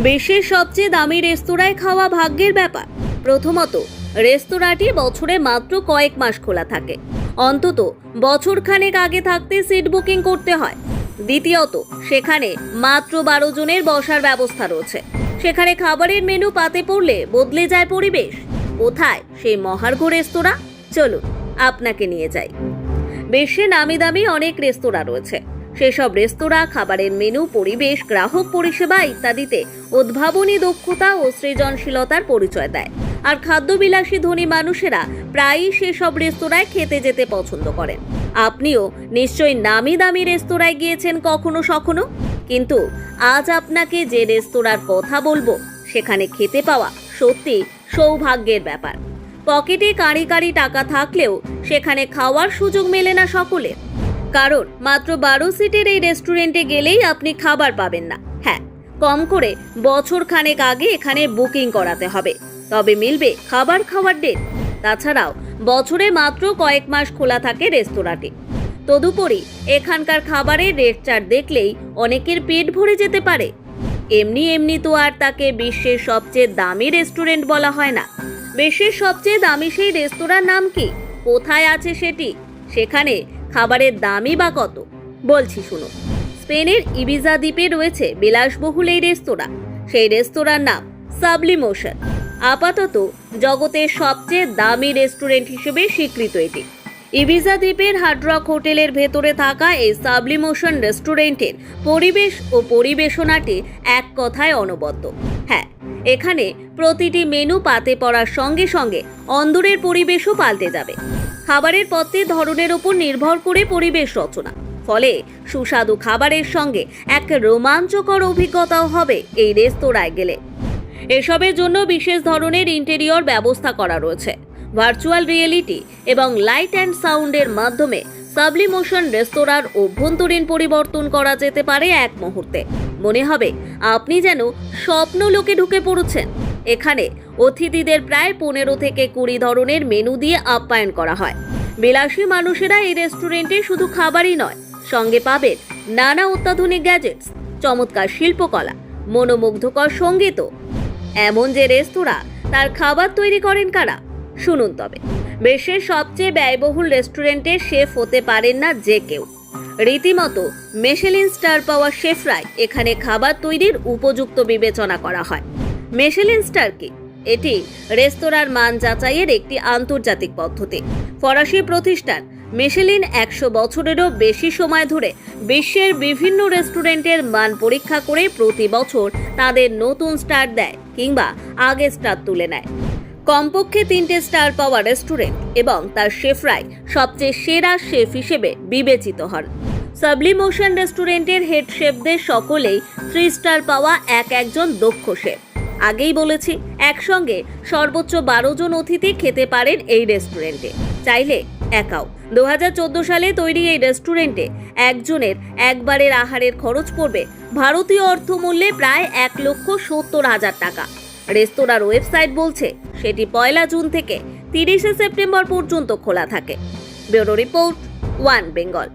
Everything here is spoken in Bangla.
বিশ্বের সবচেয়ে দামি রেস্তোরাঁয় খাওয়া ভাগ্যের ব্যাপার। প্রথমত, রেস্তোরাঁটি বছরে মাত্র কয়েক মাস খোলা থাকে, অন্তত বছরখানেক আগে থাকতে সিট বুকিং করতে হয়। দ্বিতীয়ত, সেখানে মাত্র 12 জনের বসার ব্যবস্থা রয়েছে। সেখানে খাবারের মেনু পাতে পড়লে বদলে যায় পরিবেশ। কোথায় সেই মহার্ঘ রেস্তোরাঁ? চলুন আপনাকে নিয়ে যাই। বিশ্বে নামি দামি অনেক রেস্তোরাঁ রয়েছে। সেসব রেস্তোরাঁ খাবারের মেনু, পরিবেশ, গ্রাহক পরিষেবা ইত্যাদিতে উদ্ভাবনী দক্ষতা ও সৃজনশীলতার পরিচয় দেয়। আর খাদ্যবিলাসী ধনী মানুষেরা প্রায়ই সেসব রেস্তোরাঁয় খেতে যেতে পছন্দ করেন। আপনিও নিশ্চয়ই নামি দামি রেস্তোরাঁয় গিয়েছেন কখনো সখনো। কিন্তু আজ আপনাকে যে রেস্তোরাঁর কথা বলবো, সেখানে খেতে পাওয়া সত্যি সৌভাগ্যের ব্যাপার। পকেটে কাঁড়ি কাঁড়ি টাকা থাকলেও সেখানে খাওয়ার সুযোগ মেলে না সকলের। কারণ মাত্র 12 সিটের এই রেস্টুরেন্টে গেলেই আপনি খাবার পাবেন না। হ্যাঁ, কম করে বছর খানেক আগে এখানে বুকিং করাতে হবে, তবে মিলবে খাবার খাওয়ার ডেট। তাছাড়াও বছরে মাত্র কয়েক মাস খোলা থাকে রেস্তোরাঁটি। তদুপরি এখানকার খাবারের রেট চার্ট দেখলেই অনেকের পেট ভরে যেতে পারে। এমনি এমনি তো আর তাকে বিশ্বের সবচেয়ে দামি রেস্টুরেন্ট বলা হয় না। বিশ্বের সবচেয়ে দামি সেই রেস্তোরাঁর নাম কি? কোথায় আছে সেটি? সেখানে খাবারের দামই বা কত? বলছি শুনুন। স্পেনের ইবিজা দ্বীপে রয়েছে বিলাসবহুল এই রেস্তোরাঁ। সেই রেস্তোরাঁর নাম সাবলিমোশন। আপাতত জগতের সবচেয়ে দামি রেস্টুরেন্ট হিসেবে স্বীকৃত এটি। ইবিজা দ্বীপের হার্ড রক হোটেলের ভেতরে থাকা এই সাবলিমোশন রেস্টুরেন্টের পরিবেশ ও পরিবেশনাটি এক কথায় অনবদ্য। হ্যাঁ, এখানে প্রতিটি মেনু পাতে পড়ার সঙ্গে সঙ্গে অন্দরের পরিবেশও পাল্টে যাবে। খাবারের পত্রের ধরনের উপর নির্ভর করে পরিবেশ রচনা। ফলে সুস্বাদু খাবারের সঙ্গে এক রোমাঞ্চকর অভিজ্ঞতাও হবে এই রেস্তোরাঁয় গেলে। এসবের জন্য বিশেষ ধরনের ইন্টেরিয়র ব্যবস্থা করা রয়েছে। ভার্চুয়াল রিয়েলিটি এবং লাইট অ্যান্ড সাউন্ডের মাধ্যমে সাবলিমোশন রেস্তোরাঁর অভ্যন্তরীণ পরিবর্তন করা যেতে পারে এক মুহূর্তে। মনে হবে আপনি যেন স্বপ্ন লোকে ঢুকে পড়েছেন। এখানে অতিথিদের প্রায় 15 থেকে 20 ধরনের মেনু দিয়ে আপ্যায়ন করা হয়। বিলাসী মানুষেরা এই রেস্টুরেন্টে শুধু খাবারই নয়, সঙ্গে পাবেন নানা অত্যাধুনিক গ্যাজেটস, চমৎকার শিল্পকলা, মনোমুগ্ধকর সঙ্গীতও। এমন যে রেস্তোরাঁ, তার খাবার তৈরি করেন কারা? শুনুন তবে। বিশ্বের সবচেয়ে ব্যয়বহুল রেস্টুরেন্টের শেফ হতে পারেন না যে কেউ। রীতিমতো মিশেলিন স্টার পাওয়া শেফরাই এখানে খাবার তৈরির উপযুক্ত বিবেচনা করা হয়। মিশেলিন স্টার কি? এটি রেস্তোরাঁর মান যাচাইয়ের একটি আন্তর্জাতিক পদ্ধতি। ফরাসি প্রতিষ্ঠান মিশেলিন 100 বছরেরও বেশি সময় ধরে বিশ্বের বিভিন্ন রেস্টুরেন্টের মান পরীক্ষা করে প্রতি বছর তাদের নতুন স্টার দেয় কিংবা আগের স্টার তুলে নেয়। কমপক্ষে 3টে স্টার পাওয়া রেস্টুরেন্ট এবং তার শেফরাই সবচেয়ে সেরা শেফ হিসেবে বিবেচিত হন। সাবলিমোশন রেস্টুরেন্টের হেড শেফদের সকলেই 3 স্টার পাওয়া একজন দক্ষ শেফ। আগেই বলেছি, একসঙ্গে সর্বোচ্চ 12 জন অতিথি খেতে পারেন এই রেস্টুরেন্টে, চাইলে একাও। 2014 সালে তৈরি এই রেস্টুরেন্টে একজনের একবারের আহারের খরচ পড়বে ভারতীয় অর্থমূল্যে প্রায় 1,70,000 টাকা। রেস্তোরাঁর ওয়েবসাইট বলছে সেটি 1 জুন থেকে 30 সেপ্টেম্বর পর্যন্ত খোলা থাকে। Bureau report, one Bengal.